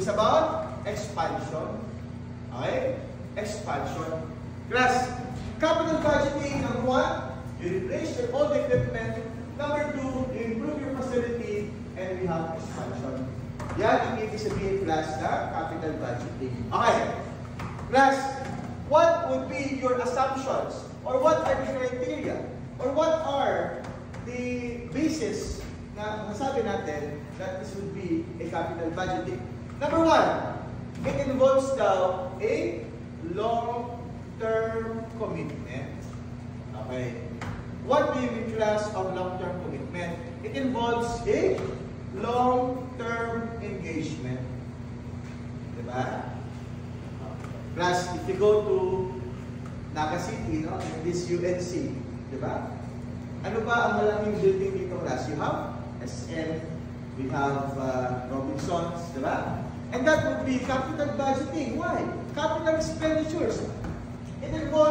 is about expansion. Okay? Expansion. Class, capital budgeting, number 1, you replace your old equipment. Number 2, you improve your facility, and we have expansion. Yan ang ibig sabihin, class, na capital budgeting. Okay. Class, what would be your assumptions? Or what are the criteria? Or what are the basis na masabi natin that this would be a capital budgeting? Number 1, it involves now a long-term commitment. Okay. What do you mean, class, of long-term commitment? It involves a long-term engagement. Diba? Class, if you go to Naga City, no, in this UNC, diba? Ano ba ang malaking building dito, class? You have SM, we have Robinsons, diba? And that would be capital budgeting. Why? Capital expenditures. It involves